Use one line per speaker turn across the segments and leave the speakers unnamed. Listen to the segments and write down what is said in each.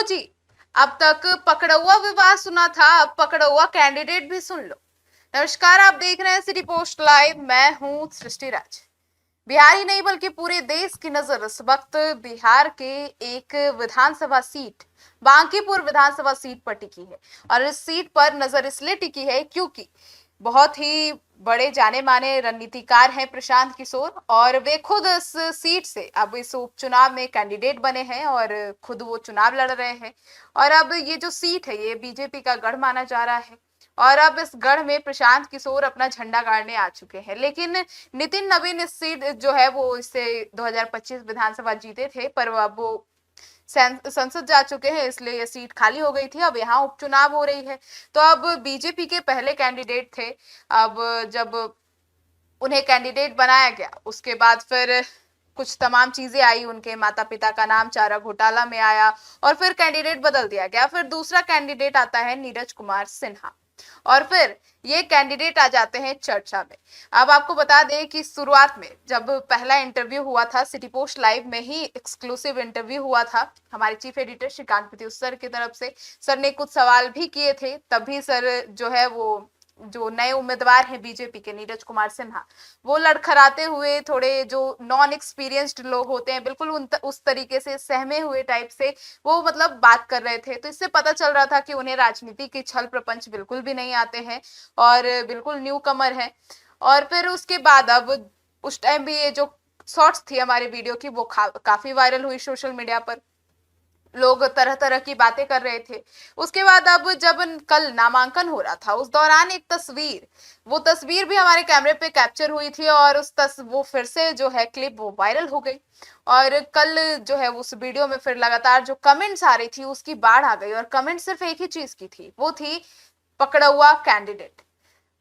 लो जी, अब तक पकड़ौआ विवाद सुना था, अब पकड़ौआ कैंडिडेट भी सुन लो। नमस्कार, आप देख रहे हैं सिटी पोस्ट लाइव। मैं हूं सृष्टि राज। बिहार ही नहीं बल्कि पूरे देश की नजर इस वक्त बिहार के एक विधानसभा सीट, बांकीपुर विधानसभा सीट पर टिकी है। और इस सीट पर नजर इसलिए टिकी है क्योंकि बहुत ही बड़े जाने माने रणनीतिकार हैं प्रशांत किशोर, और वे खुद इस सीट से अब इस उपचुनाव में कैंडिडेट बने हैं और खुद वो चुनाव लड़ रहे हैं। और अब ये जो सीट है ये बीजेपी का गढ़ माना जा रहा है, और अब इस गढ़ में प्रशांत किशोर अपना झंडा गाड़ने आ चुके हैं। लेकिन नितिन नवीन इस सीट जो है वो इससे 2025 विधानसभा जीते थे, पर अब वो संसद जा चुके हैं, इसलिए ये सीट खाली हो गई थी। अब यहाँ उपचुनाव हो रही है। तो अब बीजेपी के पहले कैंडिडेट थे, अब जब उन्हें कैंडिडेट बनाया गया उसके बाद फिर कुछ तमाम चीजें आई, उनके माता पिता का नाम चारा घोटाला में आया और फिर कैंडिडेट बदल दिया गया। फिर दूसरा कैंडिडेट आता है नीरज कुमार सिन्हा, और फिर ये कैंडिडेट आ जाते हैं चर्चा में। अब आपको बता दें कि शुरुआत में जब पहला इंटरव्यू हुआ था, सिटी पोस्ट लाइव में ही एक्सक्लूसिव इंटरव्यू हुआ था हमारे chief editor Shrikant Pratyush sir की तरफ से। सर ने कुछ सवाल भी किए थे, तभी सर जो है वो जो नए उम्मीदवार हैं बीजेपी के नीरज कुमार सिन्हा, वो लड़खड़ाते हुए, थोड़े जो नॉन एक्सपीरियंस्ड लोग होते हैं बिल्कुल उस तरीके से सहमे हुए टाइप से वो मतलब बात कर रहे थे। तो इससे पता चल रहा था कि उन्हें राजनीति के छल प्रपंच बिल्कुल भी नहीं आते हैं और बिल्कुल न्यू कमर है। और फिर उसके बाद अब उस टाइम भी ये जो शॉर्ट्स थी हमारे वीडियो की वो काफी वायरल हुई सोशल मीडिया पर, लोग तरह तरह की बातें कर रहे थे। उसके बाद अब जब कल नामांकन हो रहा था उस दौरान एक तस्वीर, वो तस्वीर भी हमारे कैमरे पे कैप्चर हुई थी और वो फिर से जो है क्लिप वो वायरल हो गई। और कल जो है उस वीडियो में फिर लगातार जो कमेंट्स आ रही थी उसकी बाढ़ आ गई, और कमेंट सिर्फ एक ही चीज की थी, वो थी पकड़ौआ कैंडिडेट।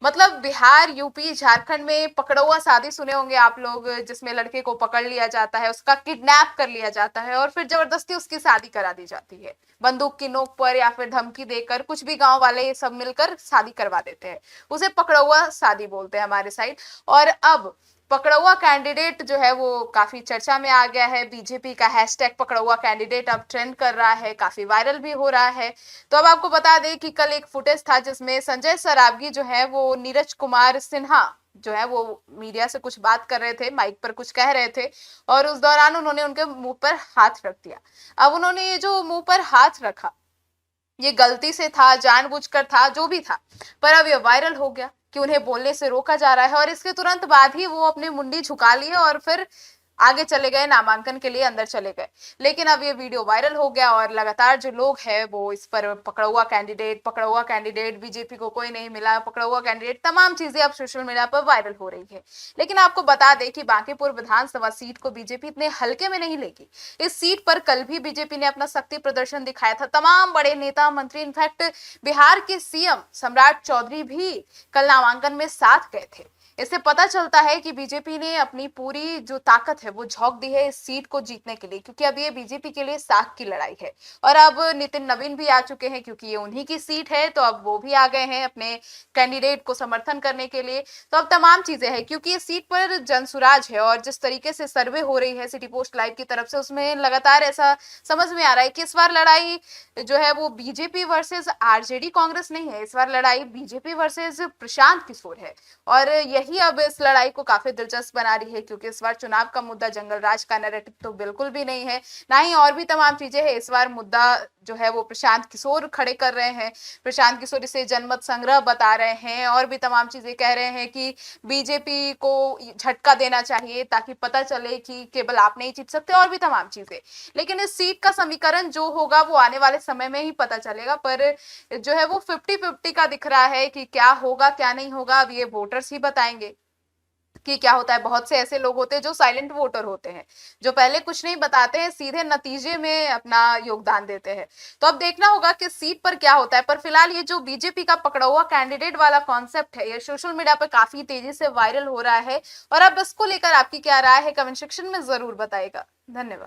मतलब बिहार, यूपी, झारखंड में पकड़ौआ शादी सुने होंगे आप लोग, जिसमें लड़के को पकड़ लिया जाता है, उसका किडनैप कर लिया जाता है और फिर जबरदस्ती उसकी शादी करा दी जाती है, बंदूक की नोक पर या फिर धमकी देकर। कुछ भी गांव वाले ये सब मिलकर शादी करवा देते हैं, उसे पकड़ौआ शादी बोलते हैं हमारे साइड। और अब पकड़ौआ कैंडिडेट जो है वो काफी चर्चा में आ गया है। बीजेपी का हैशटैग पकड़ौआ कैंडिडेट अब ट्रेंड कर रहा है, काफी वायरल भी हो रहा है। तो अब आपको बता दें कि कल एक फुटेज था जिसमें संजय सरावगी जो है वो नीरज कुमार सिन्हा जो है वो मीडिया से कुछ बात कर रहे थे, माइक पर कुछ कह रहे थे, और उस दौरान उन्होंने उनके मुंह पर हाथ रख दिया। अब उन्होंने ये जो मुंह पर हाथ रखा, ये गलती से था, जानबूझकर था, जो भी था, पर अब ये वायरल हो गया कि उन्हें बोलने से रोका जा रहा है। और इसके तुरंत बाद ही वो अपनी मुंडी झुका लिए और फिर आगे चले गए, नामांकन के लिए अंदर चले गए। लेकिन अब ये वीडियो वायरल हो गया और लगातार जो लोग हैं वो इस पर पकड़ौआ कैंडिडेट, बीजेपी को कोई नहीं मिला, पकड़ौआ कैंडिडेट, तमाम चीजें अब सोशल मीडिया पर वायरल हो रही है। लेकिन आपको बता दें कि बांकीपुर विधानसभा सीट को बीजेपी इतने हल्के में नहीं लेगी। इस सीट पर कल भी बीजेपी ने अपना शक्ति प्रदर्शन दिखाया था। तमाम बड़े नेता मंत्री, इनफैक्ट बिहार के सीएम सम्राट चौधरी भी कल नामांकन में साथ गए थे। इससे पता चलता है कि बीजेपी ने अपनी पूरी जो ताकत है वो झोंक दी है इस सीट को जीतने के लिए, क्योंकि अब ये बीजेपी के लिए साख की लड़ाई है। और अब नितिन नवीन भी आ चुके हैं क्योंकि ये उन्हीं की सीट है, तो अब वो भी आ गए हैं अपने कैंडिडेट को समर्थन करने के लिए। तो अब तमाम चीजें हैं क्योंकि इस सीट पर जनसुराज है, और जिस तरीके से सर्वे हो रही है सिटी पोस्ट लाइव की तरफ से उसमें लगातार ऐसा समझ में आ रहा है कि इस बार लड़ाई जो है वो बीजेपी वर्सेस आरजेडी कांग्रेस नहीं है, इस बार लड़ाई बीजेपी वर्सेस प्रशांत किशोर है। और यही अब इस लड़ाई को काफी दिलचस्प बना रही है क्योंकि इस बार चुनाव का मुद्दा जंगल राज का नैरेटिव तो बिल्कुल भी नहीं है, ना ही और भी तमाम चीजें हैं। इस बार मुद्दा जो है वो प्रशांत किशोर खड़े कर रहे हैं। प्रशांत किशोर इसे जनमत संग्रह बता रहे हैं और भी तमाम चीजें कह रहे हैं कि बीजेपी को झटका देना चाहिए ताकि पता चले कि केवल आप नहीं जीत सकते, और भी तमाम चीजें। लेकिन इस सीट का समीकरण जो होगा वो आने वाले समय में ही पता चलेगा, पर जो है वो 50-50 का दिख रहा है कि क्या होगा क्या नहीं होगा, अब ये वोटर्स ही बताएंगे कि क्या होता है। बहुत से ऐसे लोग होते हैं जो साइलेंट वोटर होते हैं, जो पहले कुछ नहीं बताते हैं, सीधे नतीजे में अपना योगदान देते हैं। तो अब देखना होगा कि सीट पर क्या होता है। पर फिलहाल ये जो बीजेपी का पकड़ौआ कैंडिडेट वाला कॉन्सेप्ट है ये सोशल मीडिया पर काफी तेजी से वायरल हो रहा है, और अब इसको लेकर आपकी क्या राय है कमेंट सेक्शन में जरूर बताइएगा। धन्यवाद।